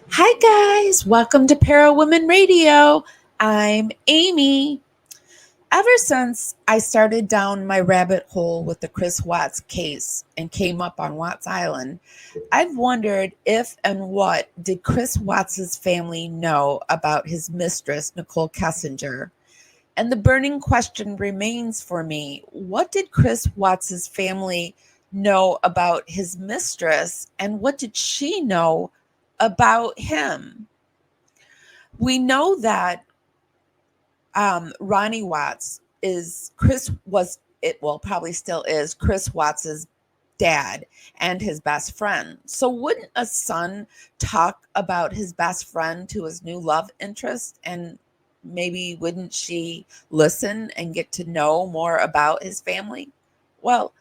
Hi, guys. Welcome to Parawomenradio. I'm Amy. Ever since I started down my rabbit hole with the Chris Watts case and came up on Watts Island, I've wondered if and what did Chris Watts's family know about his mistress, Nichol Kessinger? And the burning question remains for me, what did Chris Watts's family know about his mistress and what did she know about him? We know that Ronnie Watts is Chris was it well probably still is Chris Watts's dad and his best friend. So wouldn't a son talk about his best friend to his new love interest, and maybe wouldn't she listen and get to know more about his family? Well,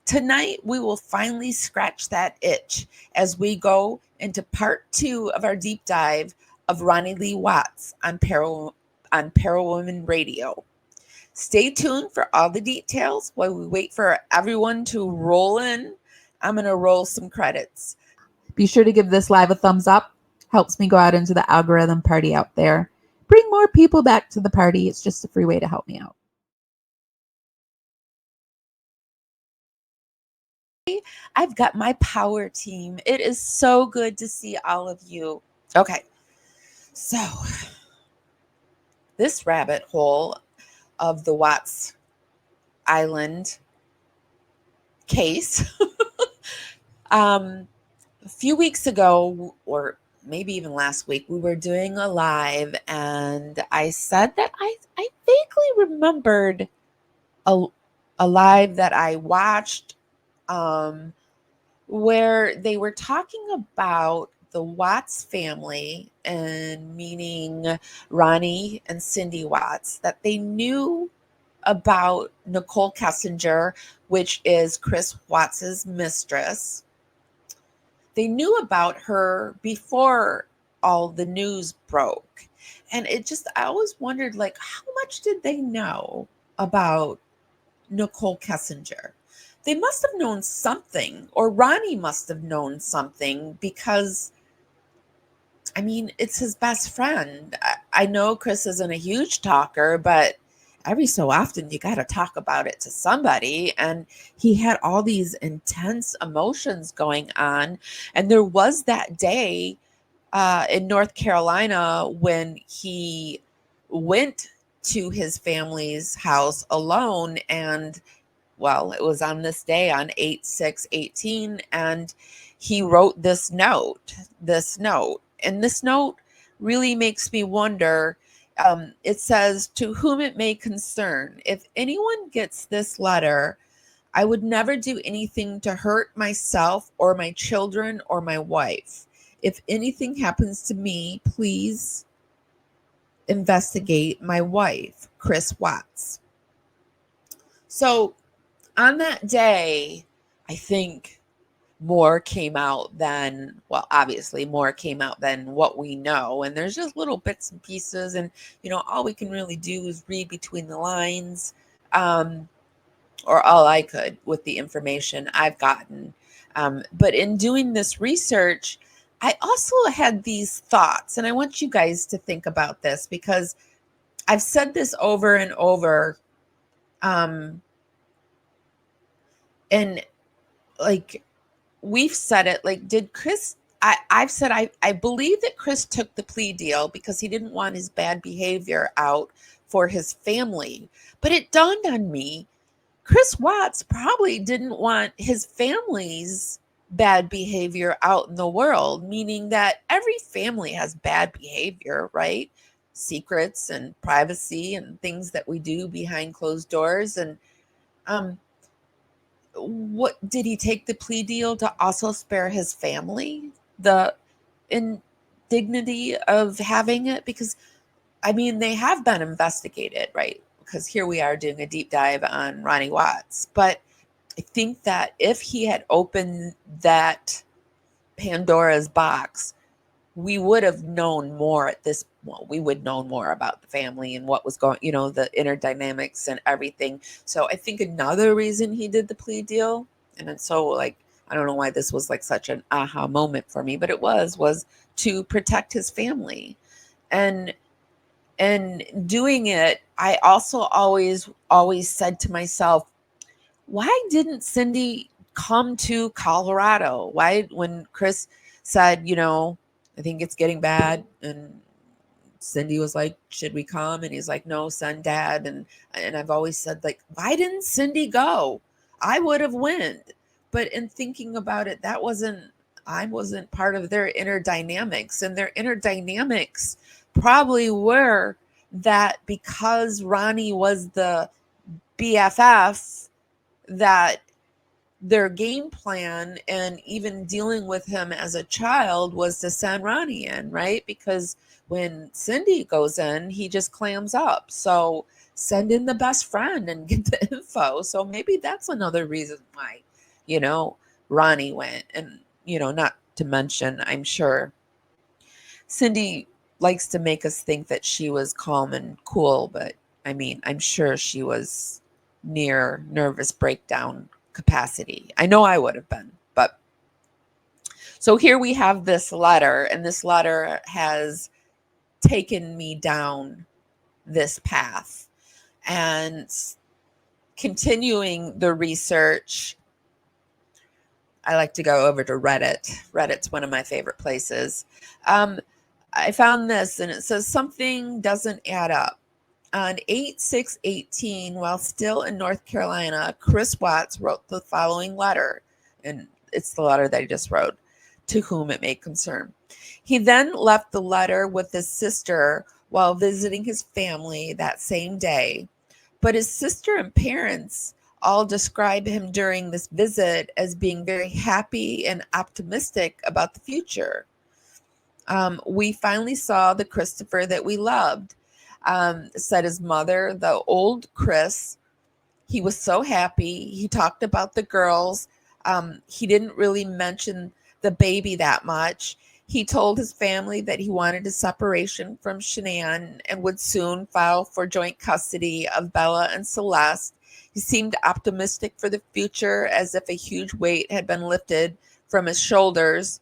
tonight we will finally scratch that itch as we go into part 2 of our deep dive of Ronnie Lee Watts on Parawomenradio. Stay tuned for all the details while we wait for everyone to roll in. I'm going to roll some credits. Be sure to give this live a thumbs up. Helps me go out into the algorithm party out there. Bring more people back to the party. It's just a free way to help me out. I've got my power team. It is so good to see all of you. Okay, so this rabbit hole of the Watts Island case. A few weeks ago, or maybe even last week, we were doing a live, and I said that I vaguely remembered a, a live that I watched where they were talking about the Watts family, and meaning Ronnie and Cindy Watts, that they knew about Nichol Kessinger, which is Chris Watts's mistress. They knew about her before all the news broke. And I always wondered, like, how much did they know about Nichol Kessinger? They must have known something, or Ronnie must have known something, because, I mean, it's his best friend. I know Chris isn't a huge talker, but every so often you got to talk about it to somebody. And he had all these intense emotions going on. And there was that day in North Carolina when he went to his family's house alone. And well, it was on this day on 8/6/18, and he wrote this note. And this note really makes me wonder. It says, "To whom it may concern, if anyone gets this letter, I would never do anything to hurt myself or my children or my wife. If anything happens to me, please investigate my wife, Chris Watts." So on that day, I think more came out than, well, obviously more came out than what we know. And there's just little bits and pieces. And, all we can really do is read between the lines, um, or all I could with the information I've gotten. But in doing this research, I also had these thoughts. And I want you guys to think about this, because I've said this over and over. Um, and like, we've said it, like, did Chris, I've said I believe that Chris took the plea deal because he didn't want his bad behavior out for his family. But it dawned on me, Chris Watts probably didn't want his family's bad behavior out in the world, meaning that every family has bad behavior, right? Secrets and privacy and things that we do behind closed doors. And um what did he take the plea deal to also spare his family the indignity of having it? Because, I mean, they have been investigated, right? Because here we are doing a deep dive on Ronnie Watts. But I think that if he had opened that Pandora's box, we would have known more at this, well, we would know more about the family and what was going, the inner dynamics and everything. So I think another reason he did the plea deal, and it's so, like, I don't know why this was like such an aha moment for me, but it was to protect his family. And doing it, I also always said to myself, why didn't Cindy come to Colorado? Why, when Chris said, I think it's getting bad, and Cindy was like, should we come? And he's like, no, send dad. And I've always said, like, why didn't Cindy go? I would have went. But in thinking about it, I wasn't part of their inner dynamics. And their inner dynamics probably were that because Ronnie was the BFF, that their game plan and even dealing with him as a child was to send Ronnie in, right? Because when Cindy goes in, he just clams up. So send in the best friend and get the info. So maybe that's another reason why, Ronnie went. And, not to mention, I'm sure Cindy likes to make us think that she was calm and cool, but I mean, I'm sure she was near nervous breakdown capacity. I know I would have been, but so here we have this letter, and this letter has taken me down this path. And continuing the research, I like to go over to Reddit. Reddit's one of my favorite places. I found this, and it says something doesn't add up. On 8/6/18, while still in North Carolina, Chris Watts wrote the following letter, and it's the letter that he just wrote, to whom it may concern. He then left the letter with his sister while visiting his family that same day, but his sister and parents all describe him during this visit as being very happy and optimistic about the future. We finally saw the Christopher that we loved, said his mother, the old Chris. He was so happy. He talked about the girls. He didn't really mention the baby that much. He told his family that he wanted a separation from Shanann and would soon file for joint custody of Bella and Celeste. He seemed optimistic for the future, as if a huge weight had been lifted from his shoulders.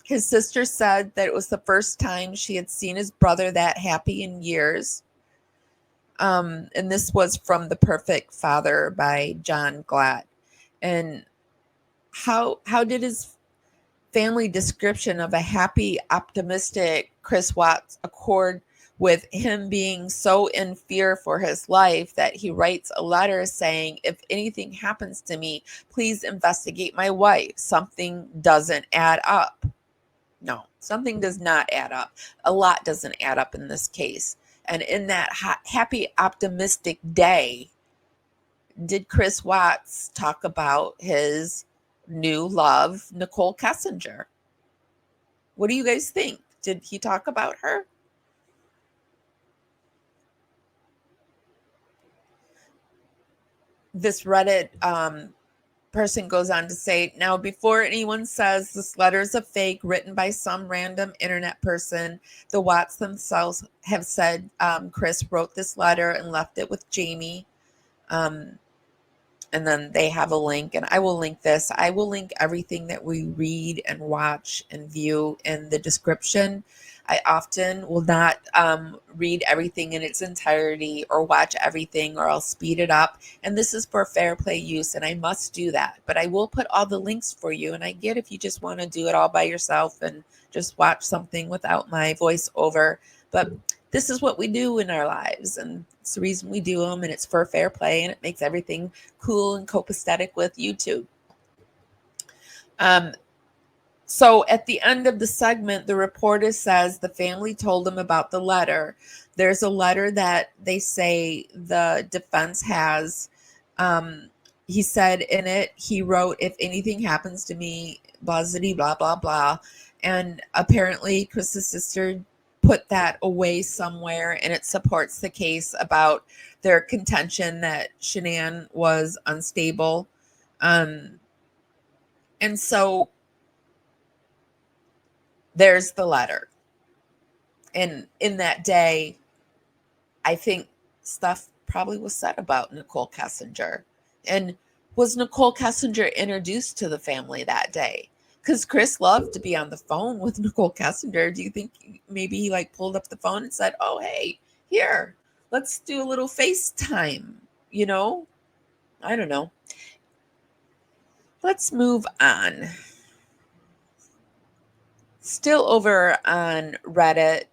His sister said that it was the first time she had seen his brother that happy in years. And this was from The Perfect Father by John Glatt. And how did his family description of a happy, optimistic Chris Watts accord with him being so in fear for his life that he writes a letter saying, if anything happens to me, please investigate my wife. Something doesn't add up. No, something does not add up. A lot doesn't add up in this case. And in that happy, optimistic day, did Chris Watts talk about his new love, Nichol Kessinger? What do you guys think? Did he talk about her? This Reddit person goes on to say, now, before anyone says this letter is a fake written by some random internet person, the Watts themselves have said Chris wrote this letter and left it with Jamie. And then they have a link, and I will link this. I will link everything that we read and watch and view in the description. I often will not read everything in its entirety or watch everything, or I'll speed it up. And this is for fair play use, and I must do that. But I will put all the links for you. And I get if you just want to do it all by yourself and just watch something without my voiceover. But this is what we do in our lives, and it's the reason we do them, and it's for fair play, and it makes everything cool and copacetic with YouTube. So at the end of the segment, the reporter says the family told him about the letter. There's a letter that they say the defense has. He said in it, he wrote, if anything happens to me, blah, blah, blah, blah. And apparently Chris's sister put that away somewhere, and it supports the case about their contention that Shanann was unstable. And so there's the letter. And in that day, I think stuff probably was said about Nichol Kessinger. And Was Nichol Kessinger introduced to the family that day? Because Chris loved to be on the phone with Nichol Kessinger. Do you think maybe he like pulled up the phone and said, "Oh, hey, here, let's do a little FaceTime"? You know, I don't know. Let's move on. Still over on Reddit,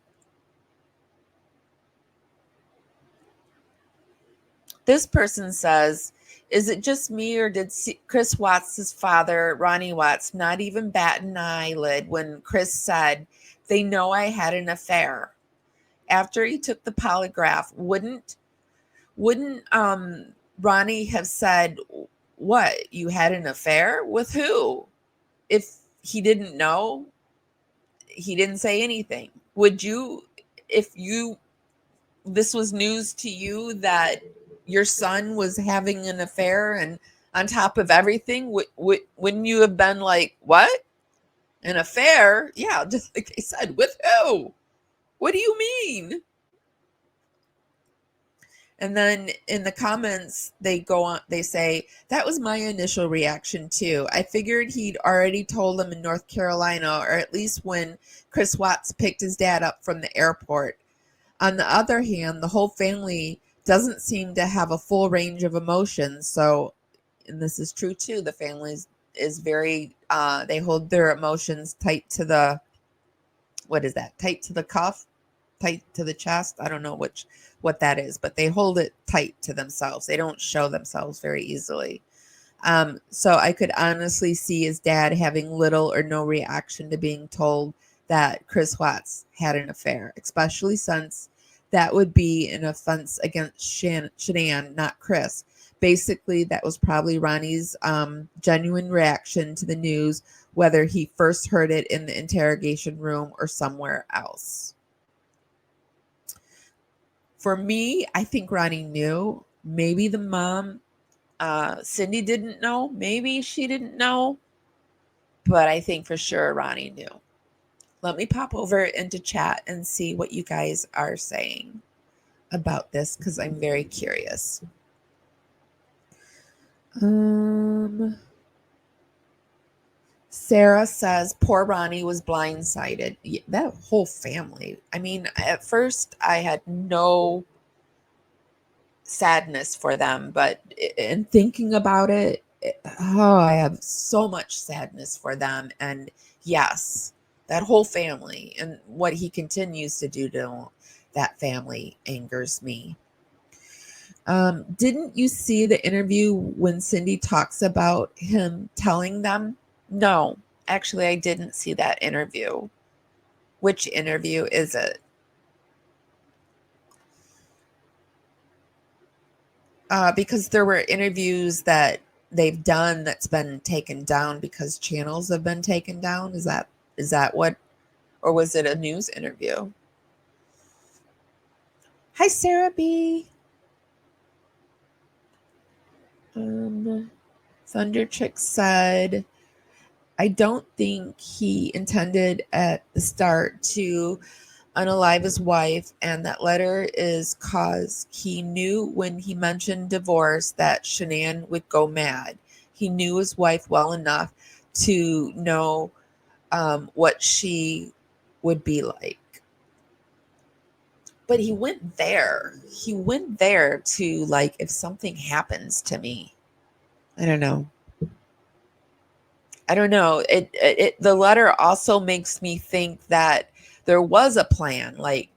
this person says, is it just me or did Chris Watts' father, Ronnie Watts, not even bat an eyelid when Chris said, they know I had an affair? After he took the polygraph, wouldn't Ronnie have said, what, you had an affair? With who? If he didn't know, he didn't say anything. Would you, if you this was news to you that your son was having an affair, and on top of everything, wouldn't you have been like, what? An affair? Yeah, just like I said, with who? What do you mean? And then in the comments, they go on, they say, that was my initial reaction too. I figured he'd already told them in North Carolina, or at least when Chris Watts picked his dad up from the airport. On the other hand, the whole family doesn't seem to have a full range of emotions. So, and this is true too, the family is very, they hold their emotions tight to the, what is that? Tight to the cuff, tight to the chest. I don't know what that is, but they hold it tight to themselves. They don't show themselves very easily. So I could honestly see his dad having little or no reaction to being told that Chris Watts had an affair, especially since that would be an offense against Shanann, not Chris. Basically, that was probably Ronnie's genuine reaction to the news, whether he first heard it in the interrogation room or somewhere else. For me, I think Ronnie knew. Maybe the mom, Cindy, didn't know. Maybe she didn't know. But I think for sure Ronnie knew. Let me pop over into chat and see what you guys are saying about this, because I'm very curious. Sarah says, poor Ronnie was blindsided. Yeah, that whole family. I mean, at first I had no sadness for them, but in thinking about it, I have so much sadness for them. And yes, that whole family and what he continues to do to that family angers me. Didn't you see the interview when Cindy talks about him telling them? No, actually, I didn't see that interview. Which interview is it? Because there were interviews that they've done that's been taken down because channels have been taken down. Is that what, or was it a news interview? Hi, Sarah B. Thunder Chick said, I don't think he intended at the start to unalive his wife, and that letter is cause he knew when he mentioned divorce that Shanann would go mad. He knew his wife well enough to know what she would be like. But he went there. He went there to, like, if something happens to me. I don't know. The letter also makes me think that there was a plan, like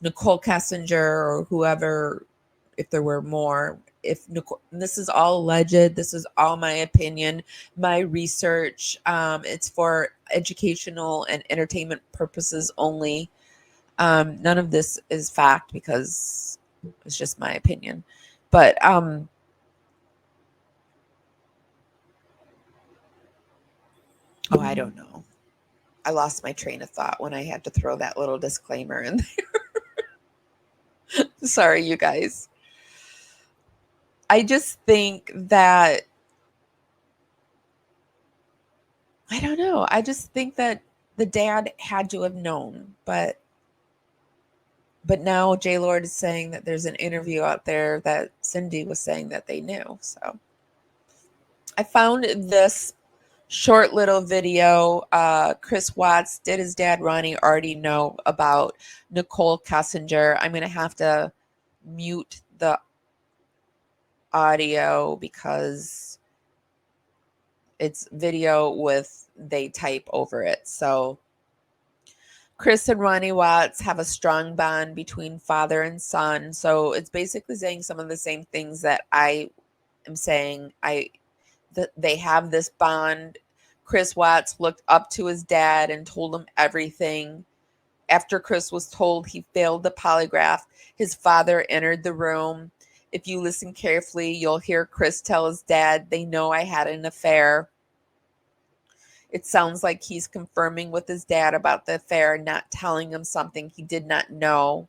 Nichol Kessinger or whoever, if there were more, if Nicole, this is all alleged, this is all my opinion, my research, it's for educational and entertainment purposes only. None of this is fact because it's just my opinion. But oh, I don't know. I lost my train of thought when I had to throw that little disclaimer in there. Sorry, you guys. I just think that, I don't know. I just think that the dad had to have known, but now J Lord is saying that there's an interview out there that Cindy was saying that they knew. So I found this short little video. Chris Watts, did his dad Ronnie already know about Nichol Kessinger? I'm going to have to mute the audio because it's video with they type over it. So Chris and Ronnie Watts have a strong bond between father and son. So it's basically saying some of the same things that I am saying. That they have this bond. Chris Watts looked up to his dad and told him everything. After Chris was told he failed the polygraph, his father entered the room. If you listen carefully, you'll hear Chris tell his dad, "They know I had an affair." It sounds like he's confirming with his dad about the affair, not telling him something he did not know.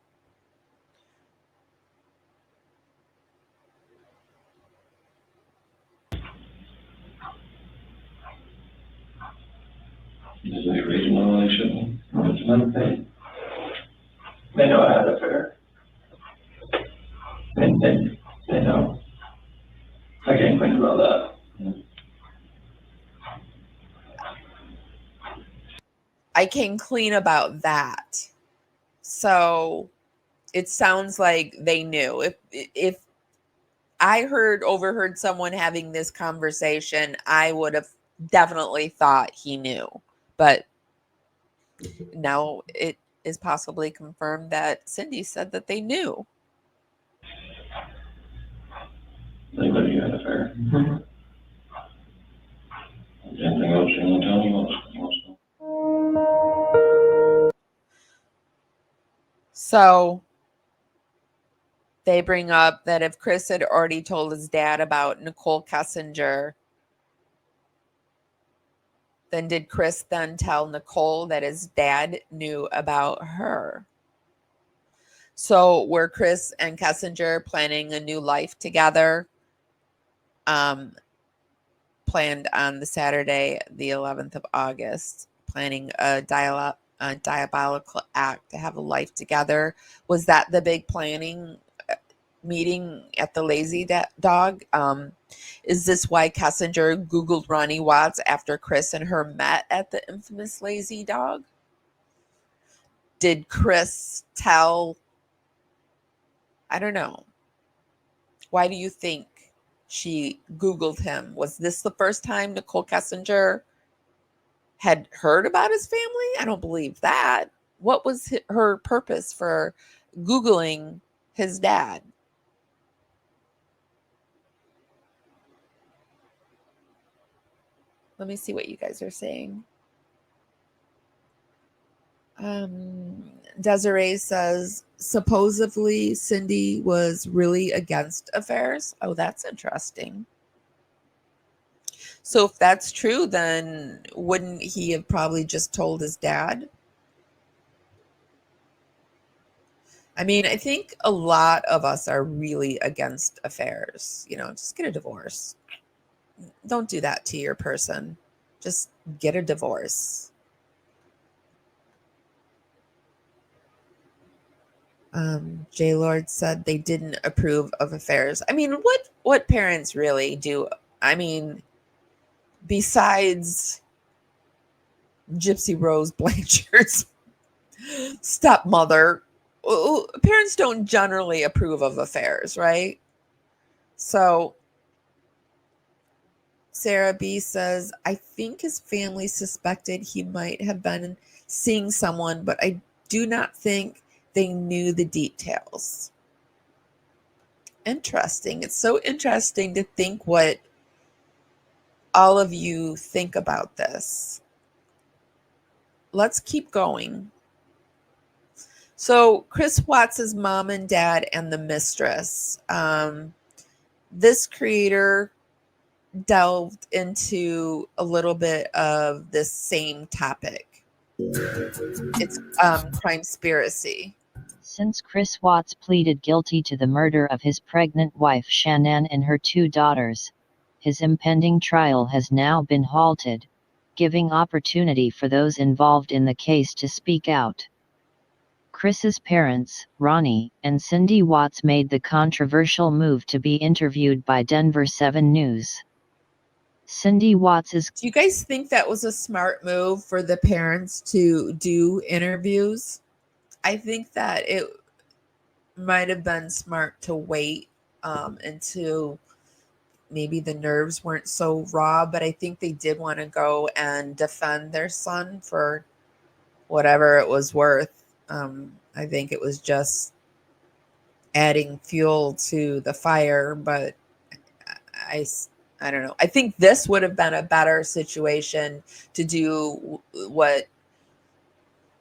Is there any reason why they shouldn't? It's another thing. They know I had an affair. They know. I can't think about that. I came clean about that. So it sounds like they knew. If I overheard someone having this conversation, I would have definitely thought he knew. But now it is possibly confirmed that Cindy said that they knew. They knew you had an affair. Mm-hmm. Anything else you want to tell me? So they bring up that if Chris had already told his dad about Nichol Kessinger, then did Chris then tell Nichol that his dad knew about her? So were Chris and Kessinger planning a new life together? Planned on the Saturday, the 11th of August, planning a diabolical act to have a life together. Was that the big planning meeting at the Lazy Dog? Is this why Kessinger Googled Ronnie Watts after Chris and her met at the infamous Lazy Dog? Did Chris tell? I don't know. Why do you think she Googled him? Was this the first time Nichol Kessinger had heard about his family? I don't believe that. What was her purpose for Googling his dad? Let me see what you guys are saying. Desiree says, supposedly Cindy was really against affairs. Oh, that's interesting. So if that's true, then wouldn't he have probably just told his dad? I mean, I think a lot of us are really against affairs. Just get a divorce. Don't do that to your person. Just get a divorce. J Lord said they didn't approve of affairs. I mean, what parents really do? I mean, besides Gypsy Rose Blanchard's stepmother, parents don't generally approve of affairs, right? So Sarah B says, I think his family suspected he might have been seeing someone, but I do not think they knew the details. Interesting. It's so interesting to think what all of you think about this. Let's keep going. So Chris Watts' mom and dad and the mistress. This creator delved into a little bit of this same topic. It's crime-spiracy. Since Chris Watts pleaded guilty to the murder of his pregnant wife Shanann and her 2 daughters, his impending trial has now been halted, giving opportunity for those involved in the case to speak out. Chris's parents, Ronnie and Cindy Watts, made the controversial move to be interviewed by Denver 7 News. Cindy Watts' Do you guys think that was a smart move for the parents to do interviews? I think that it might have been smart to wait until maybe the nerves weren't so raw, but I think they did want to go and defend their son for whatever it was worth. I think it was just adding fuel to the fire, but I, I don't know. I think this would have been a better situation to do what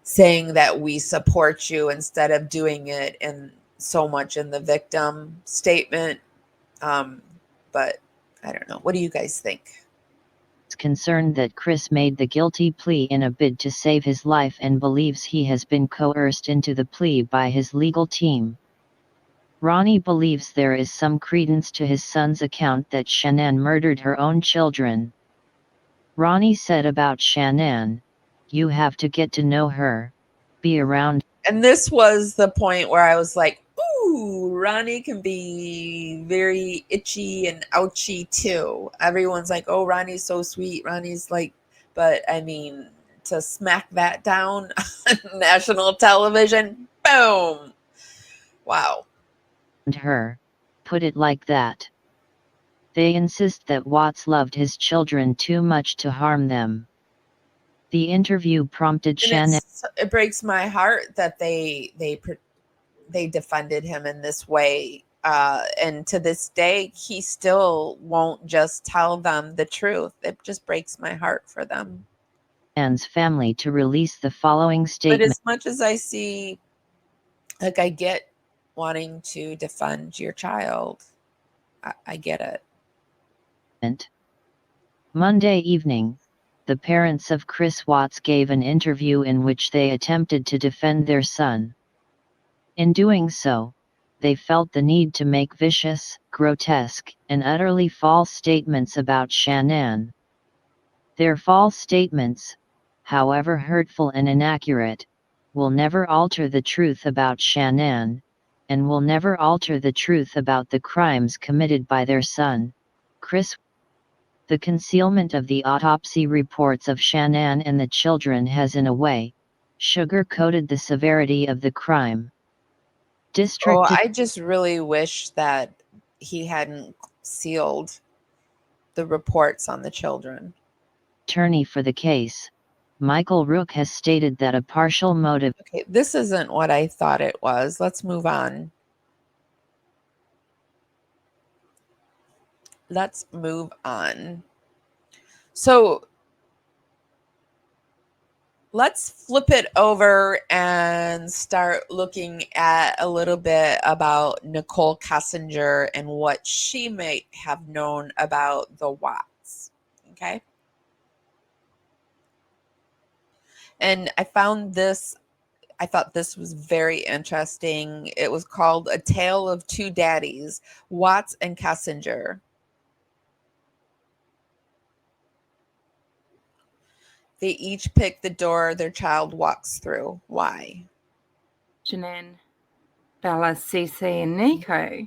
saying that we support you instead of doing it in so much in the victim statement. But I don't know. What do you guys think? concerned that Chris made the guilty plea in a bid to save his life and believes he has been coerced into the plea by his legal team. Ronnie believes there is some credence to his son's account that Shanann murdered her own children. Ronnie said about Shanann, "You have to get to know her, be around." And this was the point where I was like, ooh, Ronnie can be very itchy and ouchy too. Everyone's like, oh, Ronnie's so sweet. Ronnie's like, but I mean, to smack that down on national television, boom. Wow. Her, put it like that. They insist that Watts loved his children too much to harm them. The interview prompted And Shanann. it breaks my heart that they defended him in this way. And to this day, he still won't just tell them the truth. It just breaks my heart for them. Shannann's family to release the following But statement. as much as I see, like, I get wanting to defend your child, I get it. Monday evening, the parents of Chris Watts gave an interview in which they attempted to defend their son. In doing so, they felt the need to make vicious, grotesque, and utterly false statements about Shanann. Their false statements, however hurtful and inaccurate, will never alter the truth about Shanann, and will never alter the truth about the crimes committed by their son, Chris. The concealment of the autopsy reports of Shanann and the children has in a way, sugar-coated the severity of the crime. I just really wish that he hadn't sealed the reports on the children. Attorney for the case, Michael Rook, has stated that a partial motive. Okay, this isn't what I thought it was. Let's move on. So let's flip it over and start looking at a little bit about Nichol Kessinger and what she might have known about the Watts. Okay. And I thought this was very interesting. It was called A Tale of Two Daddies, Watts and Kessinger. They each pick the door their child walks through. Why? Shanann, Bella, Cece, and Nico.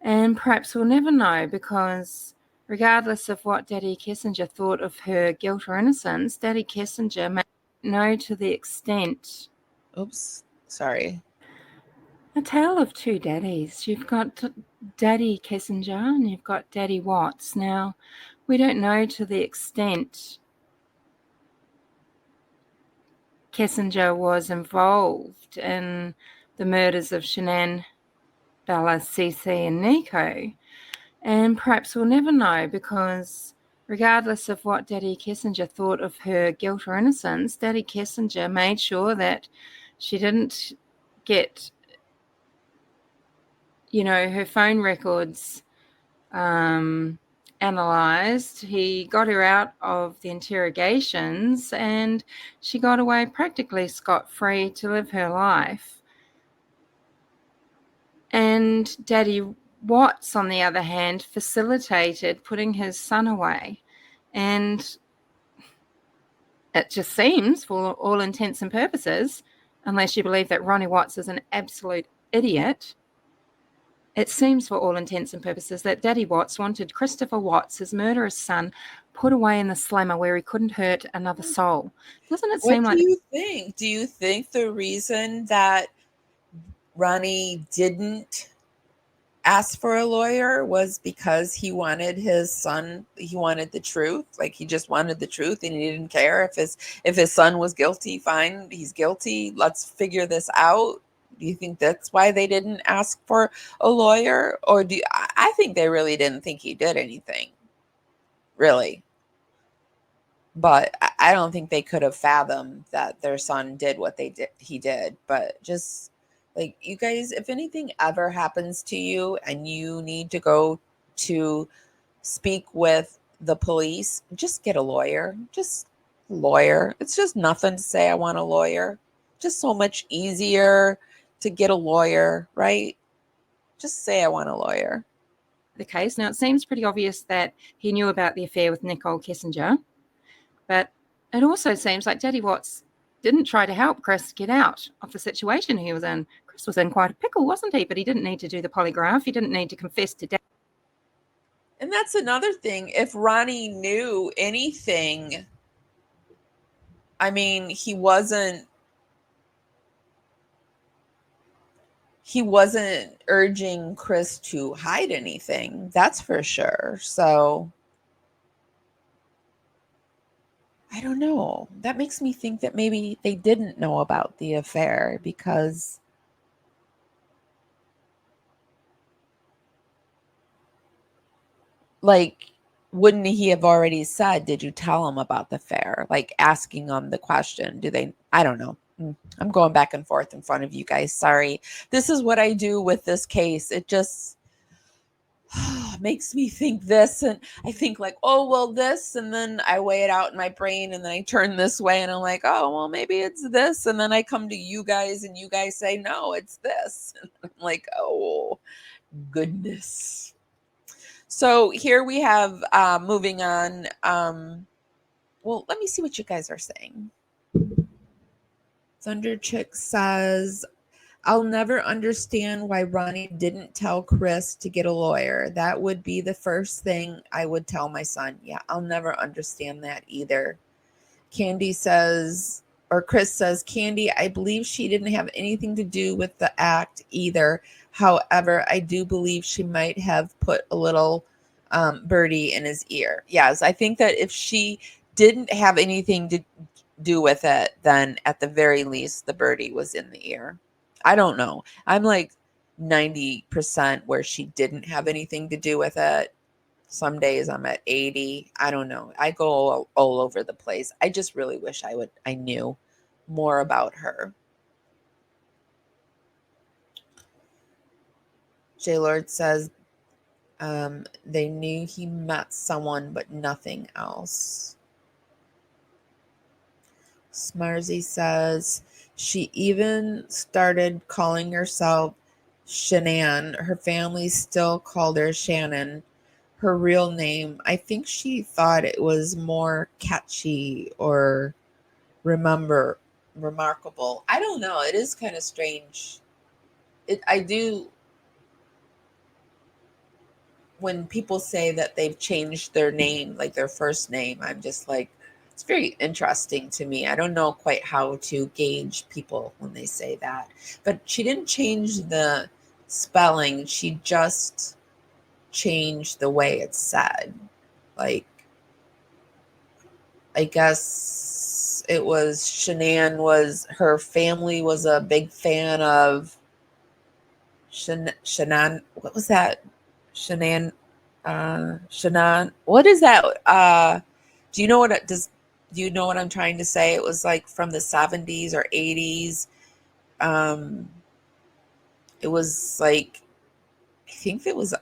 And perhaps we'll never know, because regardless of what Daddy Kessinger thought of her guilt or innocence, Daddy Kessinger may know to the extent. Oops, sorry. A tale of two daddies. You've got Daddy Kessinger and you've got Daddy Watts. Now, we don't know to the extent Kessinger was involved in the murders of Shanann, Bella, Cece, and Nico. And perhaps we'll never know, because regardless of what Daddy Kessinger thought of her guilt or innocence, Daddy Kessinger made sure that she didn't get, her phone records analysed. He got her out of the interrogations and she got away practically scot-free to live her life. And Daddy Watts, on the other hand, facilitated putting his son away. And it just seems, for all intents and purposes, unless you believe that Ronnie Watts is an absolute idiot, It seems, for all intents and purposes, that Daddy Watts wanted Christopher Watts, his murderous son, put away in the slammer where he couldn't hurt another soul. Doesn't it seem What like... do you think? Do you think the reason that Ronnie didn't ask for a lawyer was because he wanted his son, he wanted the truth? Like, he just wanted the truth and he didn't care if his son was guilty? Fine, he's guilty, let's figure this out. Do you think that's why they didn't ask for a lawyer? Or I think they really didn't think he did anything, really. But I don't think they could have fathomed that their son did what he did. But just, like, you guys, if anything ever happens to you and you need to go to speak with the police, just get a lawyer. Just lawyer. It's just nothing to say I want a lawyer. Just so much easier to get a lawyer, right? Just say I want a lawyer. The case. Now, it seems pretty obvious that he knew about the affair with Nichol Kessinger, but it also seems like Daddy Watts didn't try to help Chris get out of the situation he was in. Chris was in quite a pickle, wasn't he? But he didn't need to do the polygraph. He didn't need to confess to Daddy. And that's another thing. If Ronnie knew anything, I mean, he wasn't urging Chris to hide anything. That's for sure. So I don't know. That makes me think that maybe they didn't know about the affair because, like, wouldn't he have already said, did you tell him about the affair? Like, asking them the question. I don't know. I'm going back and forth in front of you guys. Sorry. This is what I do with this case. It just makes me think this, and I think like, oh, well, this, and then I weigh it out in my brain, and then I turn this way, and I'm like, oh, well, maybe it's this, and then I come to you guys, and you guys say, no, it's this. And I'm like, oh, goodness. So here we have, moving on. Well, let me see what you guys are saying. Thunder Chick says, I'll never understand why Ronnie didn't tell Chris to get a lawyer. That would be the first thing I would tell my son. Yeah, I'll never understand that either. Candy says, or Chris says, Candy, I believe she didn't have anything to do with the act either. However, I do believe she might have put a little birdie in his ear. Yes, I think that if she didn't have anything to do with it, then at the very least, the birdie was in the ear. I don't know. I'm like 90% where she didn't have anything to do with it. Some days I'm at 80. I don't know. I go all over the place. I just really wish I knew more about her. J Lord says they knew he met someone, but nothing else. Smarzy says she even started calling herself Shanann. Her family still called her Shanann. Her real name, I think she thought it was more catchy or remarkable. I don't know. It is kind of strange. When people say that they've changed their name, like their first name, I'm just like, it's very interesting to me. I don't know quite how to gauge people when they say that. But she didn't change the spelling. She just changed the way it's said. Like, I guess it was her family was a big fan of Shanann. What was that? Shanann. What is that? Do you know what it does? Do you know what I'm trying to say? It was like from the 70s or 80s. It was like, I think it was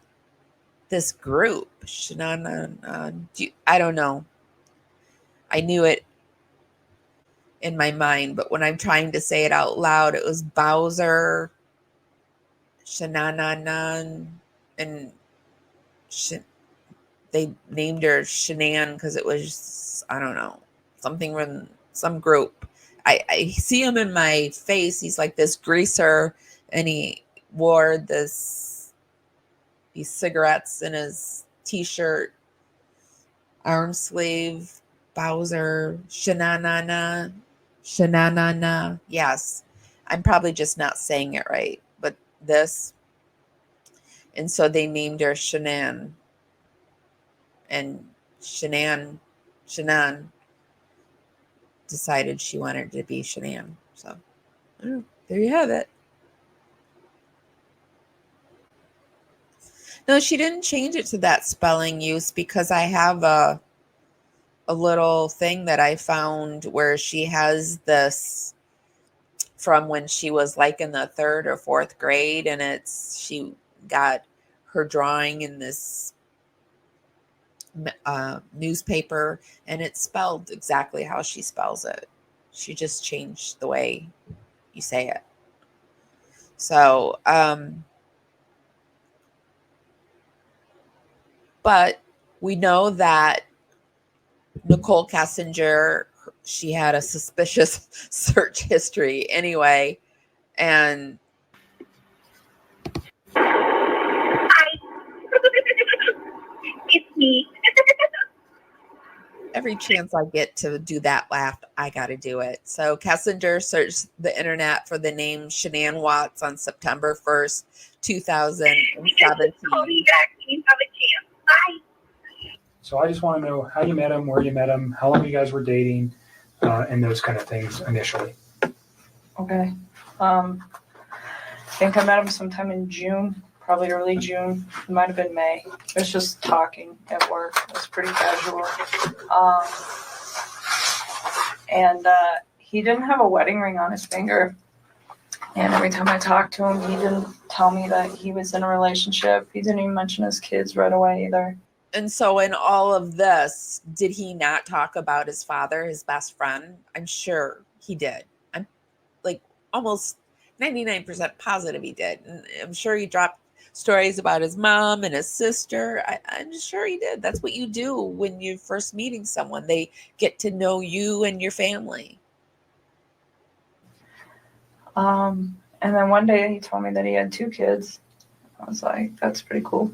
this group, Shanann. I don't know. I knew it in my mind, but when I'm trying to say it out loud, it was Bowser, Shanann, and they named her Shanann because it was, I don't know, something from some group. I see him in my face. He's like this greaser, and he wore this these cigarettes in his t-shirt, arm sleeve, Bowser, shananana. Yes, I'm probably just not saying it right, but this. And so they named her Shanann. And Shanann decided she wanted to be Shanann. So there you have it. No, she didn't change it to that spelling use because I have a little thing that I found where she has this from when she was like in the 3rd or 4th grade, and she got her drawing in this newspaper, and it's spelled exactly how she spells it. She just changed the way you say it. So, but we know that Nichol Kessinger, she had a suspicious search history anyway, and it's me. every chance I get to do that laugh, I got to do it. So Kessinger searched the internet for the name Shanann Watts on September 1st, 2017. Call me back when you have a chance. Bye. So I just want to know how you met him, where you met him, how long you guys were dating, and those kind of things initially. Okay. I think I met him sometime in June, probably early June. It might have been May. It was just talking at work. It was pretty casual. And he didn't have a wedding ring on his finger. And every time I talked to him, he didn't tell me that he was in a relationship. He didn't even mention his kids right away either. And so in all of this, did he not talk about his father, his best friend? I'm sure he did. I'm like almost 99% positive he did. And I'm sure he dropped stories about his mom and his sister. I'm sure he did. That's what you do when you're first meeting someone. They get to know you and your family. And then one day he told me that he had 2 kids. I was like, that's pretty cool.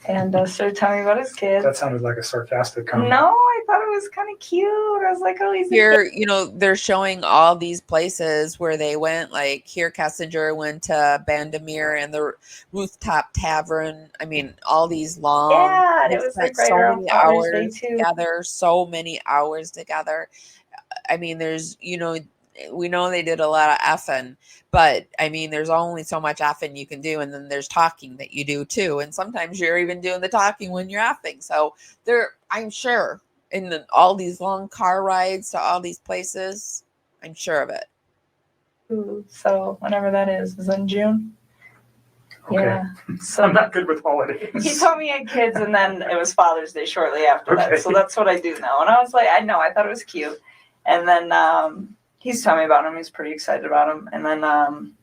And started telling me about his kids. That sounded like a sarcastic comment. No, I thought it was kind of cute. I was like, oh, he's Here, they're showing all these places where they went. Like here, Kessinger went to Bandamere and the Rooftop Tavern. I mean, all these long. Yeah, and it was like right around Father's Day too. Together, so many hours together. I mean, there's, we know they did a lot of effing, but I mean, there's only so much effing you can do. And then there's talking that you do too. And sometimes you're even doing the talking when you're effing. So I'm sure in all these long car rides to all these places, I'm sure of it. So whenever that is in June. Okay. Yeah. So I'm not good with holidays. He told me he had kids, and then it was Father's Day shortly after that. So that's what I do now. And I was like, I thought it was cute. And then he's telling me about him. He's pretty excited about him. And then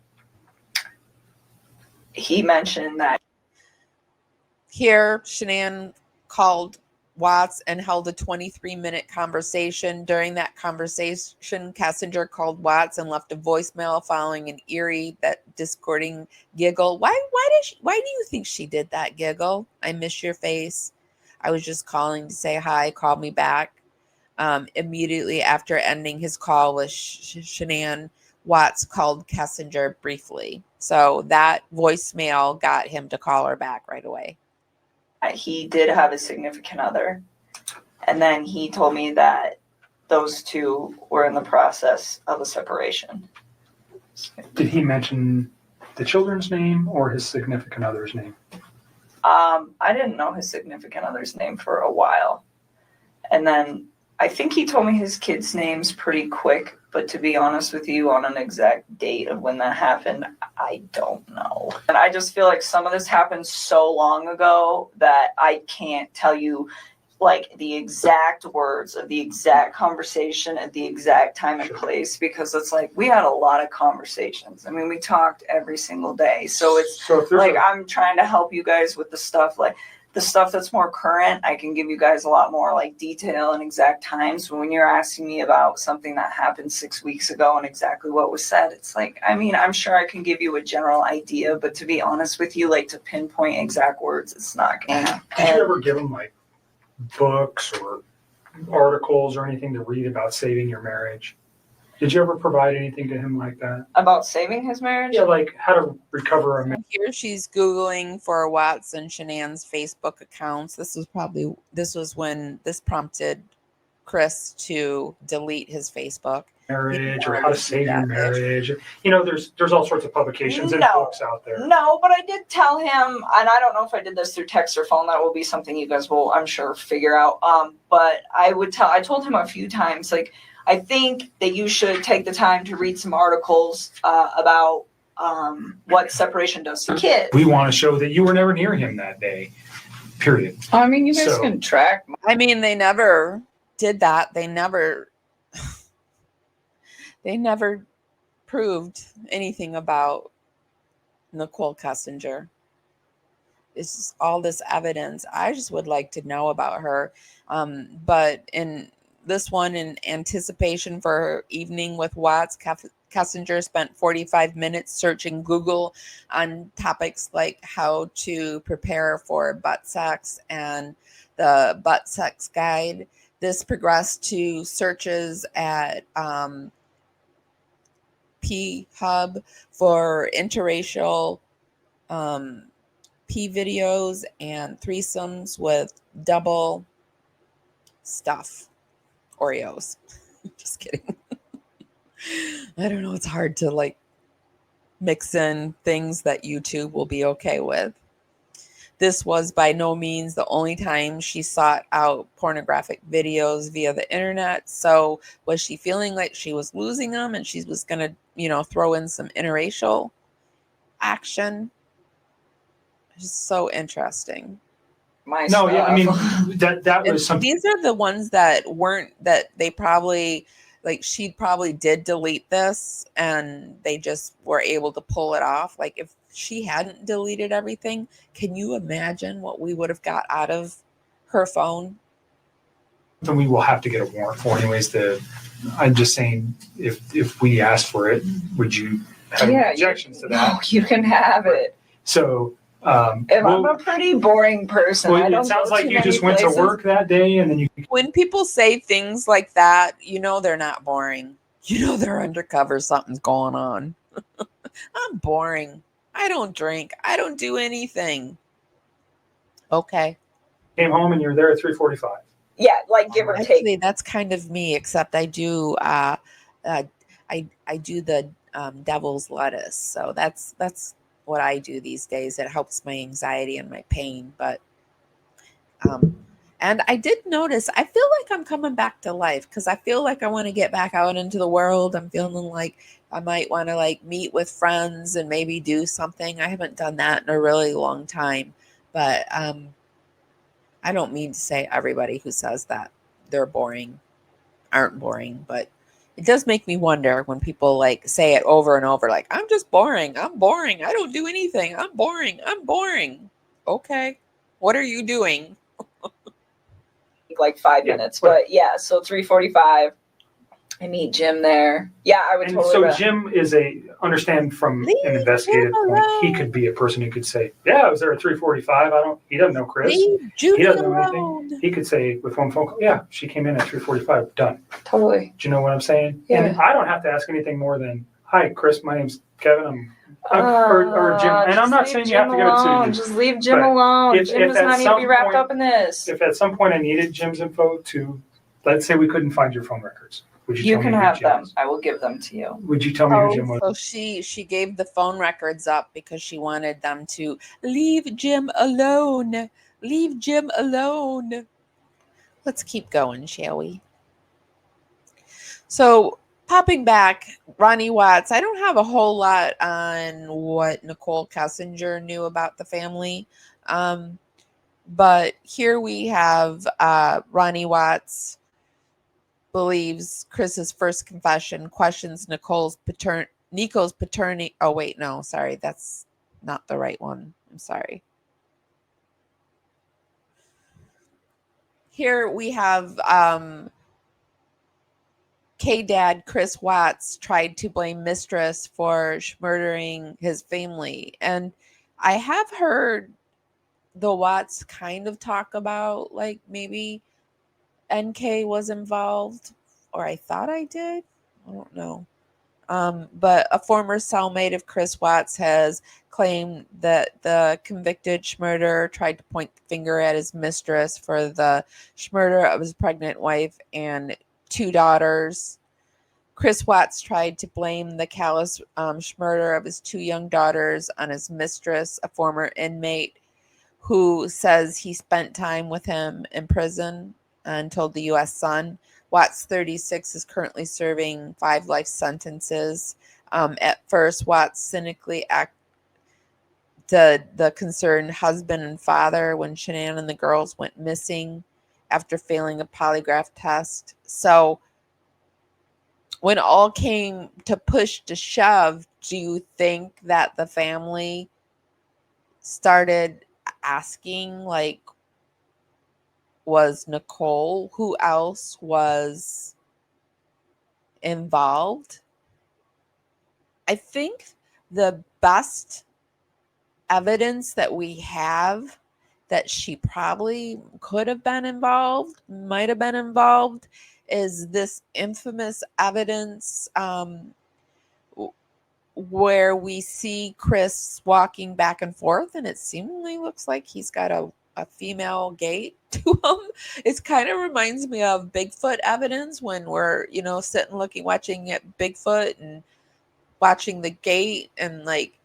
he mentioned that here, Shanann called Watts and held a 23-minute conversation. During that conversation, Kessinger called Watts and left a voicemail following an eerie, that discording giggle. Why do you think she did that giggle? I miss your face. I was just calling to say hi. Call me back. Immediately after ending his call with Shanann, Watts called Kessinger briefly. So that voicemail got him to call her back right away. he did have a significant other. And then he told me that those 2 were in the process of a separation. Did he mention the children's name or his significant other's name? I didn't know his significant other's name for a while. And then I think he told me his kids' names pretty quick, but to be honest with you, on an exact date of when that happened, I don't know. And I just feel like some of this happened so long ago that I can't tell you like the exact words of the exact conversation at the exact time and place, because it's like we had a lot of conversations. I mean, we talked every single day. So it's like I'm trying to help you guys with the stuff like the stuff that's more current, I can give you guys a lot more like detail and exact times. But when you're asking me about something that happened 6 weeks ago and exactly what was said, it's like, I mean, I'm sure I can give you a general idea, but to be honest with you, like to pinpoint exact words, it's not going to happen. Did you ever give them like books or articles or anything to read about saving your marriage? Did you ever provide anything to him like that? About saving his marriage? Yeah, like how to recover a marriage. Here she's Googling for Watts and Shanann's Facebook accounts. This was when this prompted Chris to delete his Facebook. Marriage or how to save your marriage. You know, there's all sorts of publications and books out there. No, but I did tell him, and I don't know if I did this through text or phone. That will be something you guys will, I'm sure, figure out. But I told him a few times, like, I think that you should take the time to read some articles about what separation does to kids. We want to show that you were never near him that day, period. I mean, you guys can track. I mean, they never did that. They never proved anything about Nichol Kessinger. It's just all this evidence. I just would like to know about her. But in this one, in anticipation for her evening with Watts, Kessinger spent 45 minutes searching Google on topics like how to prepare for butt sex and the butt sex guide. This progressed to searches at P-Hub for interracial P videos and threesomes with double stuff. Oreos. Just kidding. I don't know. It's hard to like mix in things that YouTube will be okay with. This was by no means the only time she sought out pornographic videos via the internet. So was she feeling like she was losing them and she was going to, throw in some interracial action? It's so interesting. I mean, that was something. These are the ones that they probably, like, she probably did delete this and they just were able to pull it off. Like, if she hadn't deleted everything, can you imagine what we would have got out of her phone? Then we will have to get a warrant for anyways. I'm just saying, if we asked for it, would you have objections to that? No, you can have it. So, I'm a pretty boring person. Well, it sounds like you just went to work that day and then you. When people say things like that, they're not boring. They're undercover. Something's going on. I'm boring. I don't drink. I don't do anything. Okay. Came home and you're there at 3:45. Yeah, like give or take. Actually, that's kind of me, except I do. I do the devil's lettuce. So that's what I do these days. It helps my anxiety and my pain. But and I did notice, I feel like I'm coming back to life because I feel like I want to get back out into the world. I'm feeling like I might want to like meet with friends and maybe do something. I haven't done that in a really long time. But I don't mean to say everybody who says that they're boring aren't boring, but it does make me wonder when people like say it over and over, like, I'm just boring. I'm boring. I don't do anything. I'm boring. I'm boring. Okay. What are you doing? Like 5 minutes, but yeah, so 3:45. I meet Jim there. Yeah, I would totally. So Jim is understand from an investigative point, he could be a person who could say, yeah, I was there at 3:45. He doesn't know Chris. He doesn't know anything. He could say with one phone call, yeah, she came in at 3:45. Done. Totally. Do you know what I'm saying? Yeah. And I don't have to ask anything more than, hi, Chris, my name's Kevin. Or Jim. And I'm not saying you have to go to Just leave Jim alone. Jim does not need to be wrapped up in this. If at some point I needed Jim's info to, let's say we couldn't find your phone records. Would you You tell can me have who Jim them. is? I will give them to you. Would you tell me who Jim was? So she gave the phone records up because she wanted them to leave Jim alone. Leave Jim alone. Let's keep going, shall we? So popping back, Ronnie Watts, I don't have a whole lot on what Nichol Kessinger knew about the family. But here we have Ronnie Watts believes Chris's first confession, questions Nicole's paternity. Oh, wait, no, sorry. That's not the right one. I'm sorry. Here we have K-Dad Chris Watts tried to blame mistress for murdering his family. And I have heard the Watts kind of talk about like maybe NK was involved, or I thought I did. I don't know. But a former cellmate of Chris Watts has claimed that the convicted murderer tried to point the finger at his mistress for the murder of his pregnant wife and 2 daughters. Chris Watts tried to blame the callous murder of his 2 young daughters on his mistress, a former inmate who says he spent time with him in prison and told the U.S. Sun. Watts, 36, is currently serving 5 life sentences. At first, Watts cynically acted the concerned husband and father when Shanann and the girls went missing after failing a polygraph test. So when all came to push to shove, do you think that the family started asking, like, was Nichol, who else was involved? I think the best evidence that we have that she probably could have been involved, might have been involved, is this infamous evidence where we see Chris walking back and forth, and it seemingly looks like he's got a female gait to him. It kind of reminds me of Bigfoot evidence when we're, sitting watching at Bigfoot and watching the gait and like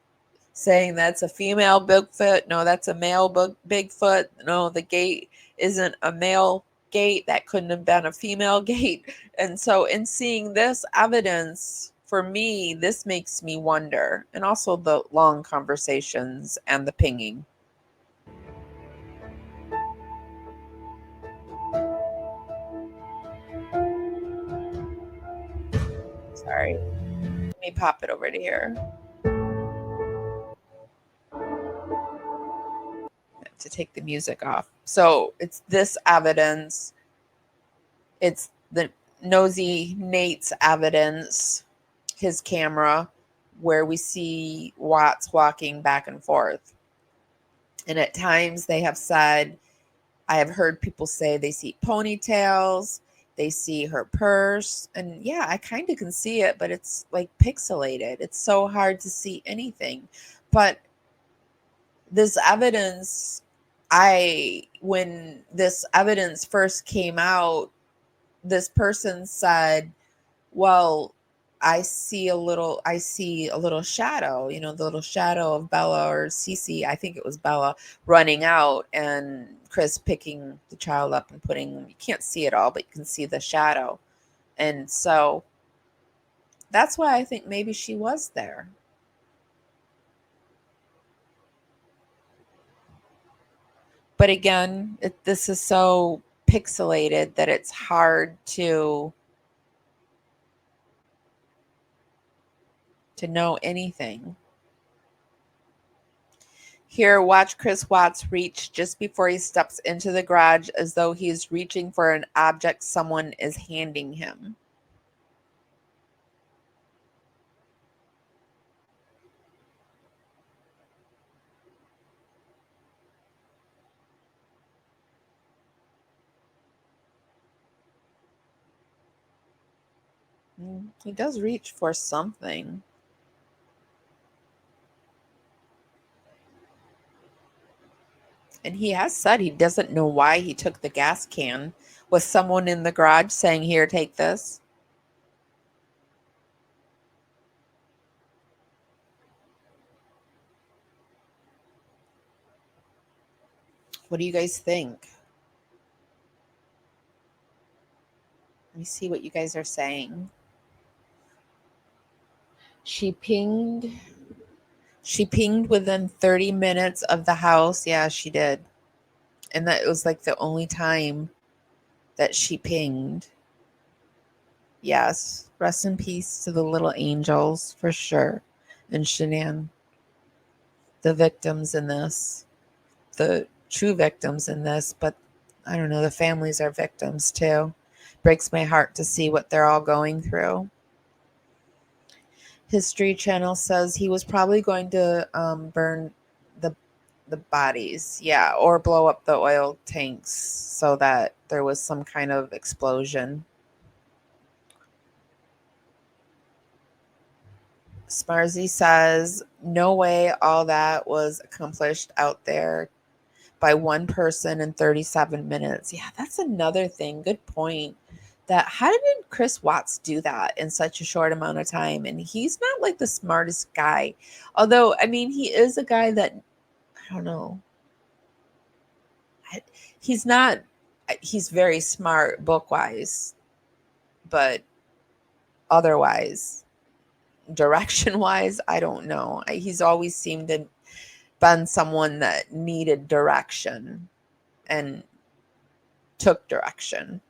saying that's a female Bigfoot. No, that's a male Bigfoot. No, the gait isn't a male gait. That couldn't have been a female gait. And so in seeing this evidence, for me, this makes me wonder. And also the long conversations and the pinging. Sorry. Let me pop it over to here. To take the music off. So it's this evidence. It's the nosy Nate's evidence, his camera, where we see Watts walking back and forth. And at times they have said, I have heard people say they see ponytails, they see her purse. And yeah, I kind of can see it, but it's like pixelated. It's so hard to see anything. But this evidence, when this evidence first came out, this person said, well, I see a little shadow, the little shadow of Bella or Cece, I think it was Bella, running out, and Chris picking the child up and you can't see it all, but you can see the shadow. And so that's why I think maybe she was there. But again, this is so pixelated that it's hard to know anything. Here, watch Chris Watts reach just before he steps into the garage as though he's reaching for an object someone is handing him. He does reach for something. And he has said he doesn't know why he took the gas can. Was someone in the garage saying, here, take this? What do you guys think? Let me see what you guys are saying. She pinged within 30 minutes of the house. Yeah, she did. And that was like the only time that she pinged. Yes. Rest in peace to the little angels for sure. And Shanann. The victims in this. The true victims in this. But I don't know, the families are victims too. Breaks my heart to see what they're all going through. History Channel says he was probably going to burn the bodies, yeah, or blow up the oil tanks so that there was some kind of explosion. Smarzy says, no way all that was accomplished out there by one person in 37 minutes. Yeah, that's another thing. Good point. That how did Chris Watts do that in such a short amount of time? And he's not like the smartest guy. Although, I mean, he is a guy that, I don't know. He's very smart book-wise, but otherwise, direction-wise, I don't know. He's always seemed to been someone that needed direction and took direction.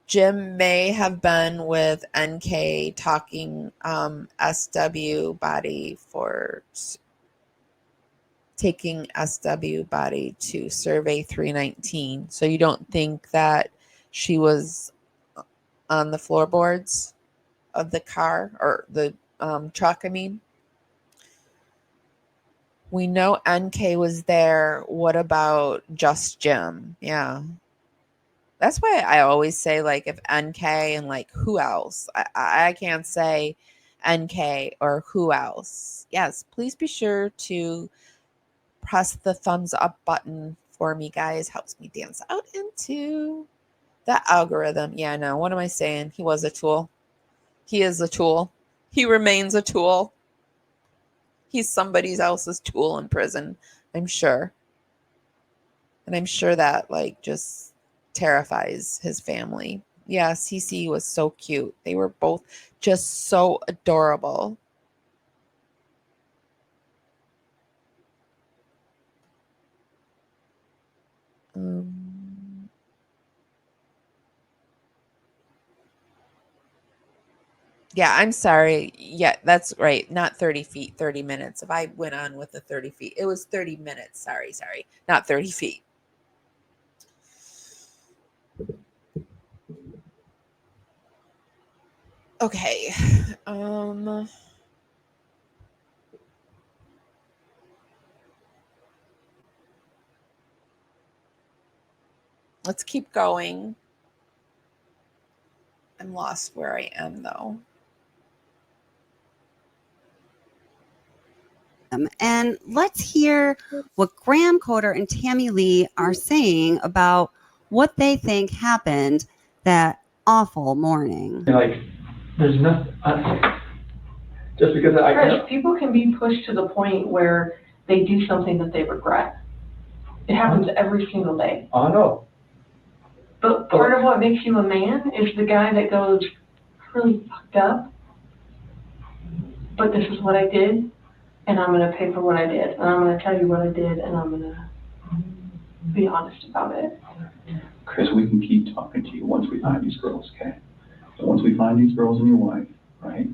Jim may have been with NK talking SW body for taking SW body to survey 319. So you don't think that she was on the floorboards of the car or the truck, I mean? We know NK was there. What about just Jim? Yeah. That's why I always say, like, if NK and, like, who else? I can't say NK or who else. Yes, please be sure to press the thumbs up button for me, guys. Helps me dance out into that algorithm. Yeah, no, what am I saying? He was a tool. He is a tool. He remains a tool. He's somebody else's tool in prison, I'm sure. And I'm sure that, like, just terrifies his family. Yeah, Cece was so cute. They were both just so adorable. Yeah, I'm sorry. Yeah, that's right. Not 30 feet, 30 minutes. If I went on with the 30 feet, it was 30 minutes. Sorry. Not 30 feet. Okay. Let's keep going. I'm lost where I am, though. And let's hear what Graham Coder and Tammy Lee are saying about what they think happened that awful morning. Like, there's nothing, just because Chris, people can be pushed to the point where they do something that they regret. It happens every single day. I know. But part of what makes you a man is the guy that goes, really fucked up, but this is what I did, and I'm going to pay for what I did, and I'm going to tell you what I did, and I'm going to be honest about it. Chris, we can keep talking to you once we find these girls, okay? So once we find these girls and your wife, right?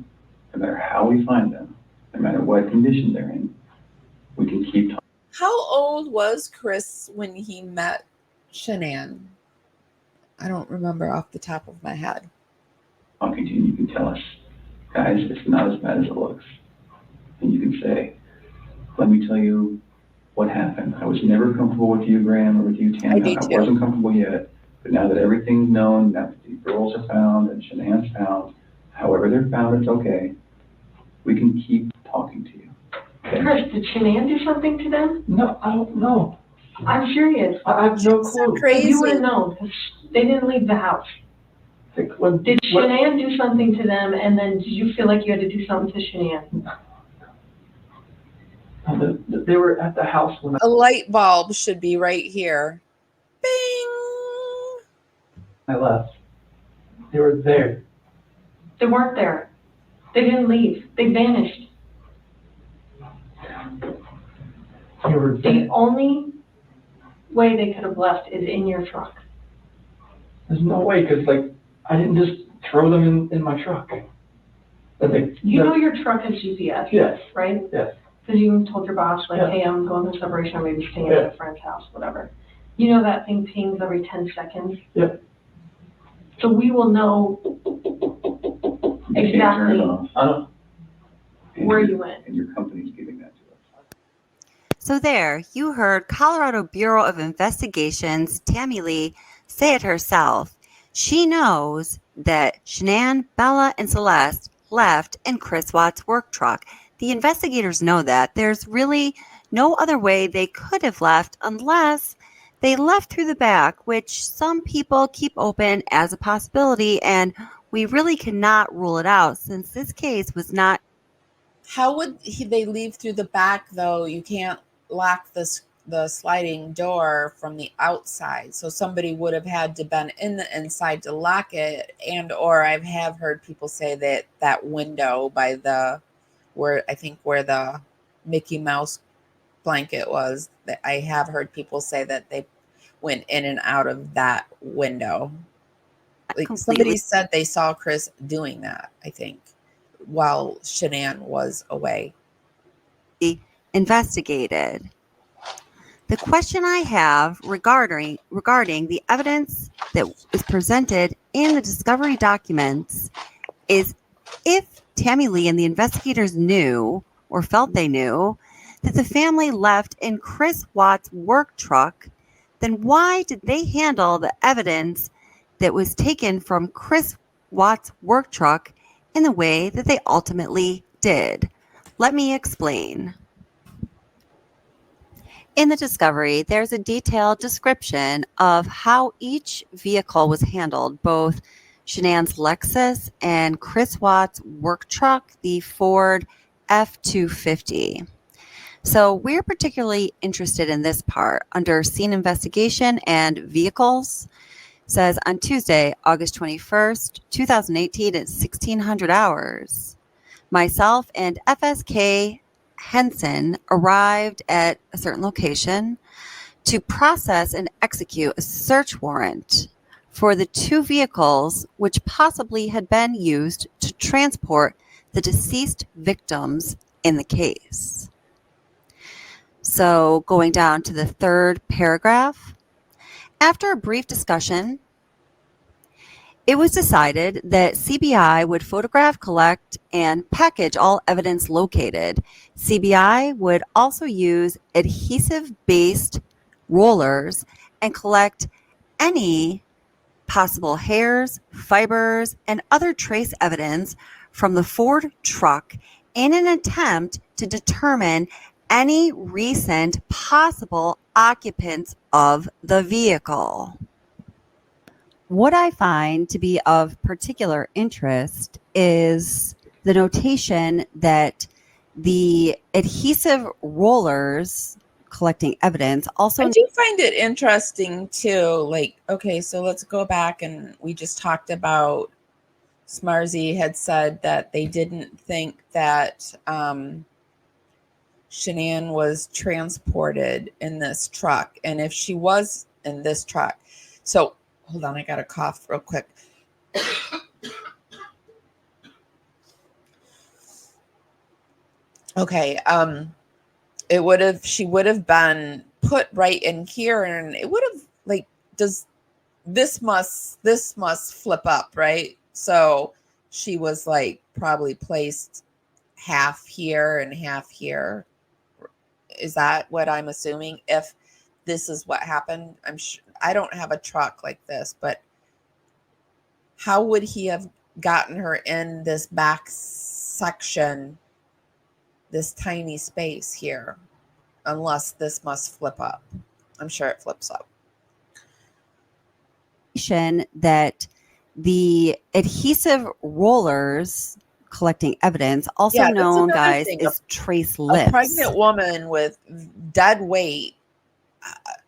No matter how we find them, no matter what condition they're in, we can keep talking. How old was Chris when he met Shanann? I don't remember off the top of my head. Talking to you, you can tell us, guys, it's not as bad as it looks. And you can say, let me tell you what happened. I was never comfortable with you, Graham, or with you, Tammy. I wasn't comfortable yet. But now that everything's known, now that the girls are found and Shanann's found, however they're found, it's okay. We can keep talking to you. Okay? Chris, did Shanann do something to them? No, I don't know. I'm serious. I have no clue. Crazy. You would have known, because they didn't leave the house. Did Shanann do something to them, and then did you feel like you had to do something to Shanann? They were at the house when a light bulb should be right here. Bing! I left. They were there. They weren't there. They didn't leave. They vanished. They were there. The only way they could have left is in your truck. There's no way, because, like, I didn't just throw them in my truck. You know your truck has GPS, yes, right? Yes. Because you told your boss, like, yeah. Hey, I'm going to celebration, or maybe staying at a friend's house, whatever. You know that thing pings every 10 seconds? Yep. So we will know exactly where you went. And your company's giving that to us. So there, you heard Colorado Bureau of Investigation's Tammy Lee say it herself. She knows that Shanann, Bella, and Celeste left in Chris Watts' work truck. The investigators know that. There's really no other way they could have left unless they left through the back, which some people keep open as a possibility, and we really cannot rule it out since this case was not. How would they leave through the back, though? You can't lock the sliding door from the outside, so somebody would have had to been in the inside to lock it. And or I have heard people say that window by where the Mickey Mouse blanket was, that I have heard people say that they went in and out of that window. Like somebody said they saw Chris doing that, I think, while Shanann was away. Investigated. The question I have regarding the evidence that is presented in the discovery documents is if Tammy Lee and the investigators knew or felt they knew that the family left in Chris Watts' work truck, then why did they handle the evidence that was taken from Chris Watts' work truck in the way that they ultimately did? Let me explain. In the discovery, there's a detailed description of how each vehicle was handled, both Shanann's Lexus and Chris Watts' work truck, the Ford F-250. So we're particularly interested in this part under scene investigation and vehicles. It says on Tuesday, August 21st, 2018 at 1600 hours, myself and FSK Henson arrived at a certain location to process and execute a search warrant for the two vehicles which possibly had been used to transport the deceased victims in the case. So going down to the third paragraph, after a brief discussion, it was decided that CBI would photograph, collect, and package all evidence located. CBI would also use adhesive-based rollers and collect any possible hairs, fibers, and other trace evidence from the Ford truck in an attempt to determine any recent possible occupants of the vehicle. What I find to be of particular interest is the notation that the adhesive rollers collecting evidence also. I do find it interesting too. Like, okay, so let's go back, and we just talked about Smarzy had said that they didn't think that Shanann was transported in this truck, and if she was in this truck, so. Hold on, I got a cough real quick. Okay, she would have been put right in here, and it would have this must flip up, right? So she was like probably placed half here and half here. Is that what I'm assuming? If this is what happened, I'm sure. I don't have a truck like this, but how would he have gotten her in this back section, this tiny space here, unless this must flip up? I'm sure it flips up. That the adhesive rollers collecting evidence, also known, guys, is trace lifts. A pregnant woman with dead weight,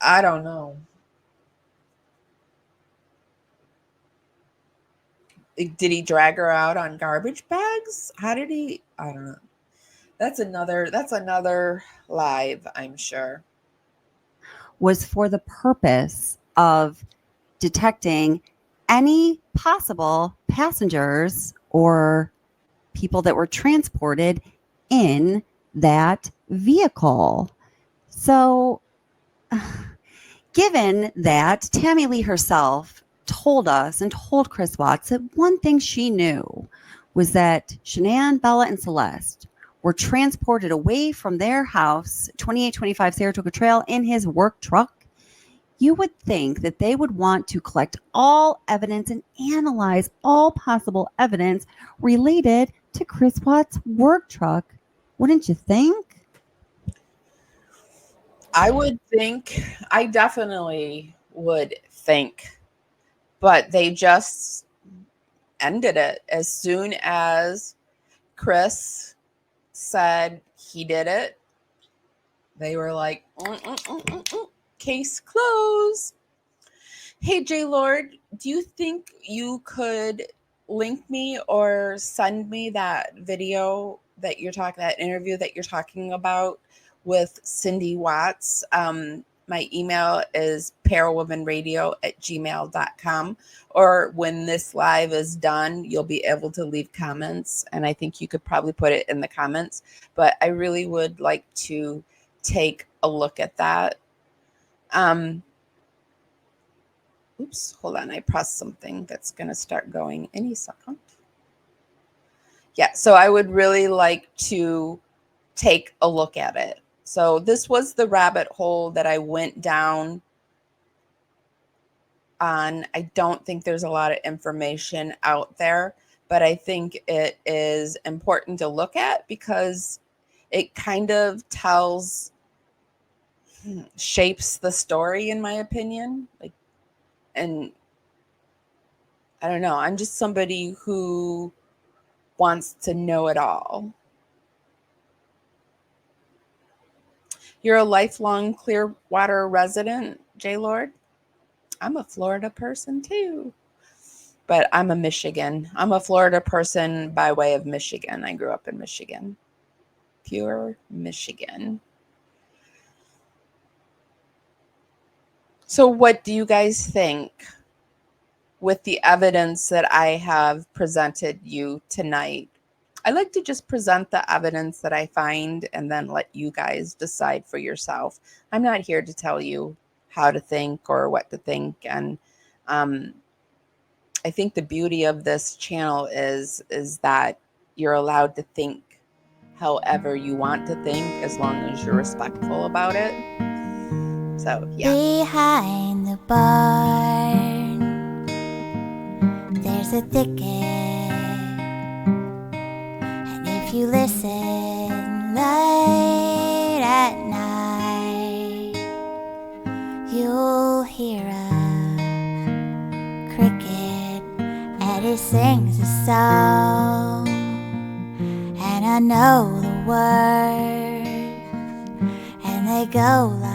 I don't know. Did he drag her out on garbage bags? How did he? I don't know. That's another live, I'm sure. Was for the purpose of detecting any possible passengers or people that were transported in that vehicle. So Given that Tammy Lee herself told us and told Chris Watts that one thing she knew was that Shanann, Bella, and Celeste were transported away from their house, 2825 Saratoga Trail, in his work truck, you would think that they would want to collect all evidence and analyze all possible evidence related to Chris Watts' work truck. Wouldn't you think? I definitely would think, but they just ended it as soon as Chris said he did it. They were like, case closed. Hey, J Lord, do you think you could link me or send me that video that you're talking, that interview that you're talking about with Cindy Watts? My email is parawomenradio@gmail.com, or when this live is done, you'll be able to leave comments, and I think you could probably put it in the comments, but I really would like to take a look at that. Oops, hold on. I pressed something that's going to start going any second. Yeah, so I would really like to take a look at it. So this was the rabbit hole that I went down on. I don't think there's a lot of information out there, but I think it is important to look at because it kind of shapes the story, in my opinion. And I don't know, I'm just somebody who wants to know it all. You're a lifelong Clearwater resident, J Lord? I'm a Florida person too, but I'm a Florida person by way of Michigan. I grew up in Michigan, pure Michigan. So what do you guys think with the evidence that I have presented you tonight? I like to just present the evidence that I find and then let you guys decide for yourself. I'm not here to tell you how to think or what to think. And I think the beauty of this channel is that you're allowed to think however you want to think, as long as you're respectful about it. So, yeah. Behind the barn, there's a thicket, and if you listen late at night, you'll hear a cricket, and it sings a song, and I know the words, and they go like